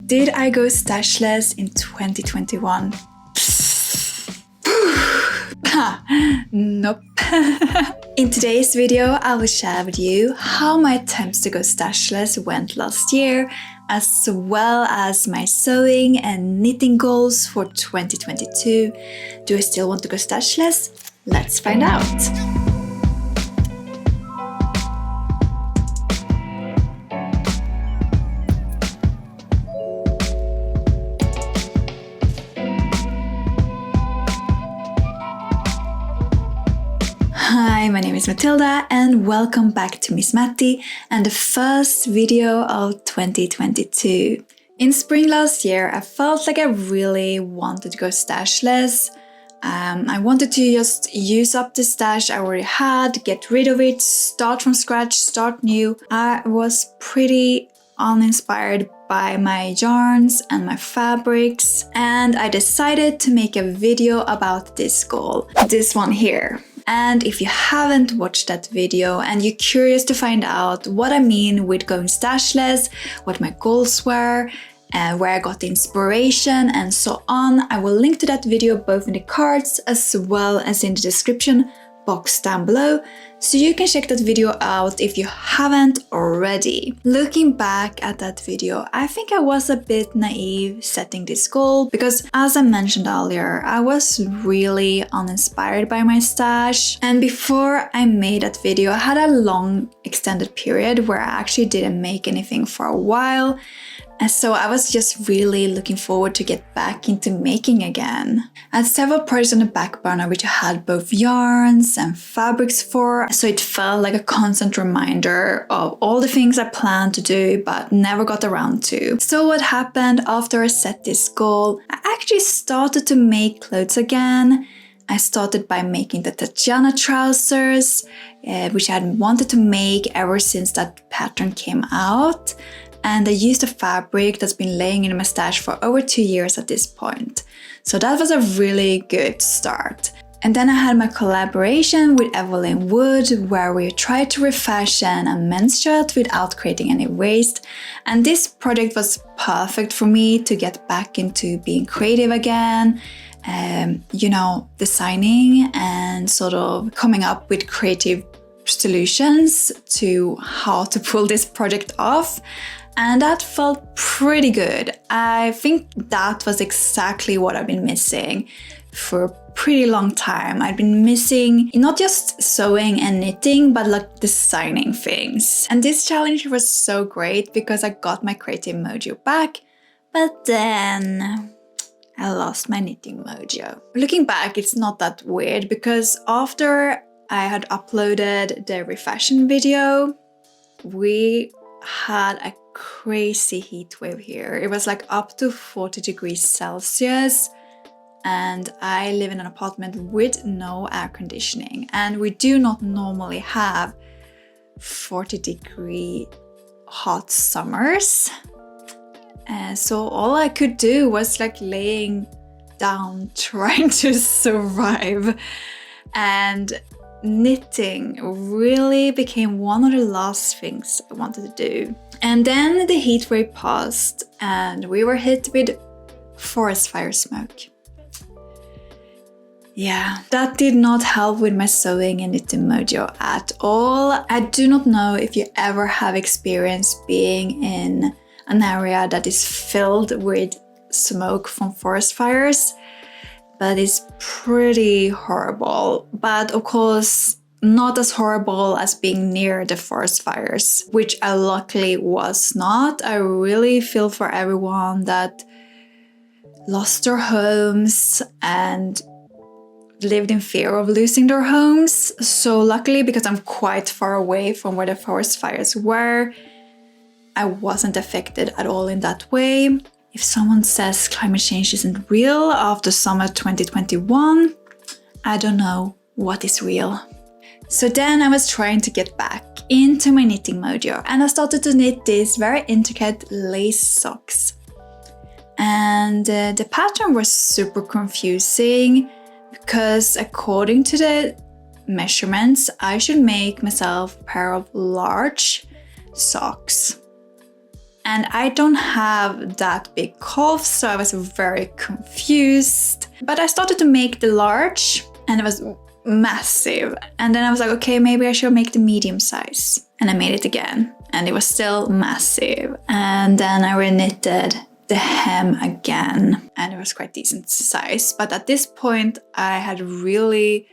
Did I go stashless in 2021? Nope. In today's video, I will share with you how my attempts to go stashless went last year, as well as my sewing and knitting goals for 2022. Do I still want to go stashless? Let's find out. Hi, my name is Matilda and welcome back to Miss Matti and the first video of 2022. In spring last year, I felt like I really wanted to go stashless. I wanted to just use up the stash I already had, get rid of it, start from scratch, start new. I was pretty uninspired by my yarns and my fabrics, and I decided to make a video about this goal, this one here. And if you haven't watched that video and you're curious to find out what I mean with going stashless, what my goals were, where I got the inspiration and so on, I will link to that video both in the cards as well as in the description box down below, so you can check that video out if you haven't already. Looking back at that video, I think I was a bit naive setting this goal because, as I mentioned earlier, I was really uninspired by my stash, and before I made that video I had a long extended period where I actually didn't make anything for a while. And so I was just really looking forward to get back into making again. I had several projects on the back burner which I had both yarns and fabrics for, so it felt like a constant reminder of all the things I planned to do but never got around to. So what happened after I set this goal? I actually started to make clothes again. I started by making the Tatjana trousers, which I had wanted to make ever since that pattern came out. And I used a fabric that's been laying in my stash for over 2 years at this point. So that was a really good start. And then I had my collaboration with Evelyn Wood, where we tried to refashion a men's shirt without creating any waste. And this project was perfect for me to get back into being creative again, designing and sort of coming up with creative solutions to how to pull this project off. And that felt pretty good. I think that was exactly what I've been missing for a pretty long time. I've been missing not just sewing and knitting, but like designing things. And this challenge was so great because I got my creative mojo back, but then I lost my knitting mojo. Looking back, it's not that weird because after I had uploaded the Refashion video, we had a crazy heat wave here. It was like up to 40 degrees Celsius, and I live in an apartment with no air conditioning, and we do not normally have 40-degree hot summers. So all I could do was like laying down trying to survive, and knitting really became one of the last things I wanted to do. And then the heat wave passed and we were hit with forest fire smoke. Yeah, that did not help with my sewing and knitting mojo at all. I do not know if you ever have experienced being in an area that is filled with smoke from forest fires, but it's pretty horrible. But of course, not as horrible as being near the forest fires, which I luckily was not. I really feel for everyone that lost their homes and lived in fear of losing their homes. So luckily, because I'm quite far away from where the forest fires were, I wasn't affected at all in that way. If someone says climate change isn't real after summer 2021, I don't know what is real. So then I was trying to get back into my knitting mojo, and I started to knit these very intricate lace socks. And the pattern was super confusing because according to the measurements, I should make myself a pair of large socks. and I don't have that big calf, so I was very confused. But I started to make the large and it was massive. And then I was like, okay, maybe I should make the medium size. And I made it again and it was still massive. And then I reknitted the hem again and it was quite decent size. But at this point, I had really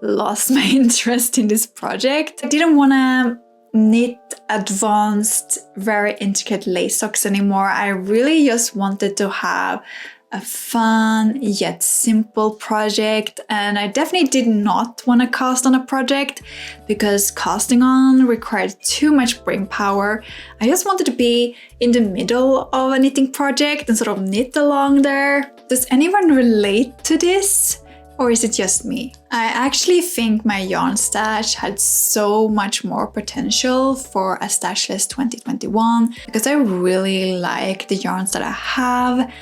lost my interest in this project. I didn't want to knit advanced, very intricate lace socks anymore. I really just wanted to have a fun yet simple project, and I definitely did not want to cast on a project because casting on required too much brain power. I just wanted to be in the middle of a knitting project and sort of knit along there. Does anyone relate to this? Or is it just me? I actually think my yarn stash had so much more potential for a stashless 2021 because I really like the yarns that I have.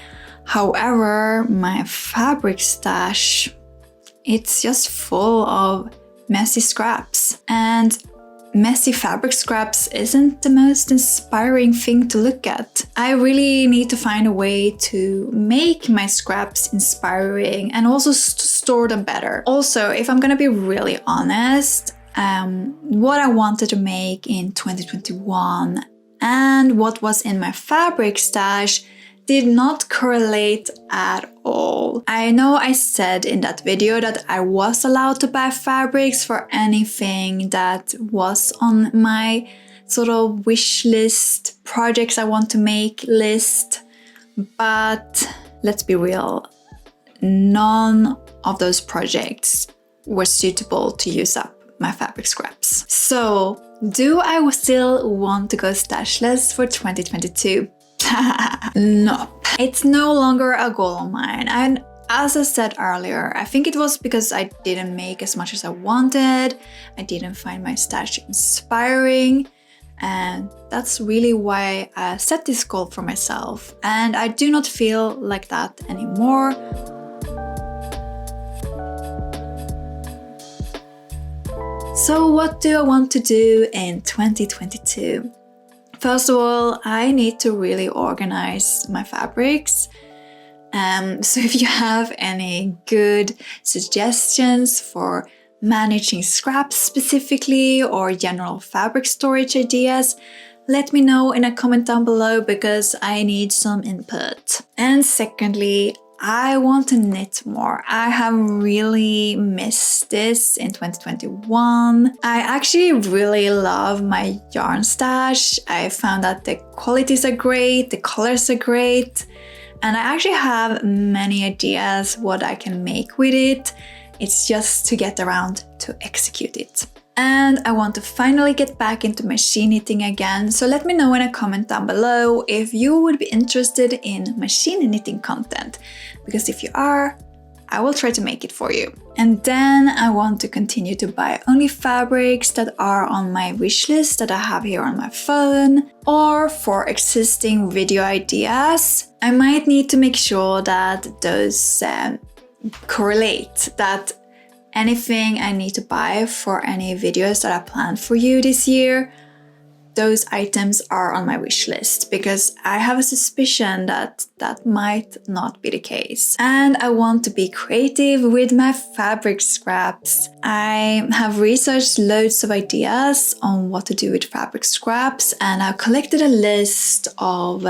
However, my fabric stash, it's just full of messy scraps. And messy fabric scraps isn't the most inspiring thing to look at. I really need to find a way to make my scraps inspiring and also store them better. Also, if I'm gonna be really honest, what I wanted to make in 2021 and what was in my fabric stash did not correlate at all. I know I said in that video that I was allowed to buy fabrics for anything that was on my sort of wish list, projects I want to make list, but let's be real, none of those projects were suitable to use up my fabric scraps. So, do I still want to go stashless for 2022? Nope. It's no longer a goal of mine. And as I said earlier, I think it was because I didn't make as much as I wanted. I didn't find my stash inspiring. And that's really why I set this goal for myself. And I do not feel like that anymore. So what do I want to do in 2022? First of all, I need to really organize my fabrics. So if you have any good suggestions for managing scraps specifically or general fabric storage ideas, let me know in a comment down below because I need some input. And secondly, I want to knit more. I have really missed this in 2021. I actually really love my yarn stash. I found that the qualities are great, the colors are great, and I actually have many ideas what I can make with it. It's just to get around to execute it. And I want to finally get back into machine knitting again, so let me know in a comment down below if you would be interested in machine knitting content, because if you are, I will try to make it for you. And then I want to continue to buy only fabrics that are on my wish list that I have here on my phone, or for existing video ideas. I might need to make sure that those correlate, that anything I need to buy for any videos that I planned for you this year, those items are on my wish list because I have a suspicion that that might not be the case. And I want to be creative with my fabric scraps. I have researched loads of ideas on what to do with fabric scraps, and I've collected a list of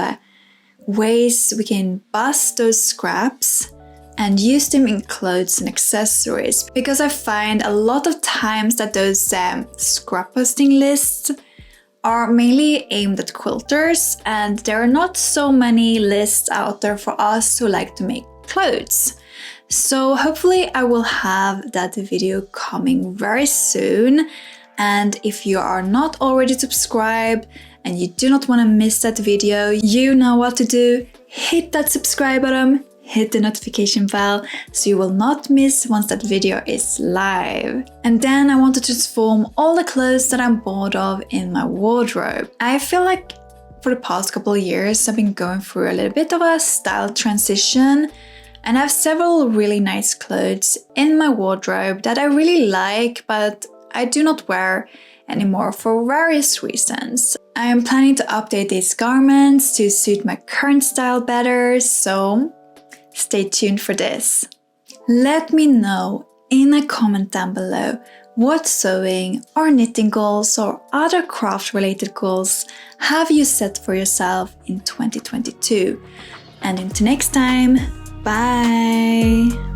ways we can bust those scraps and use them in clothes and accessories, because I find a lot of times that those scrap posting lists are mainly aimed at quilters, and there are not so many lists out there for us who like to make clothes. So hopefully I will have that video coming very soon, and if you are not already subscribed and you do not want to miss that video, you know what to do. Hit that subscribe button, hit the notification bell so you will not miss once that video is live. And then I want to transform all the clothes that I'm bored of in my wardrobe. I feel like for the past couple of years I've been going through a little bit of a style transition, and I have several really nice clothes in my wardrobe that I really like but I do not wear anymore for various reasons. I am planning to update these garments to suit my current style better, so stay tuned for this. Let me know in a comment down below what sewing or knitting goals or other craft related goals have you set for yourself in 2022. And until next time, bye!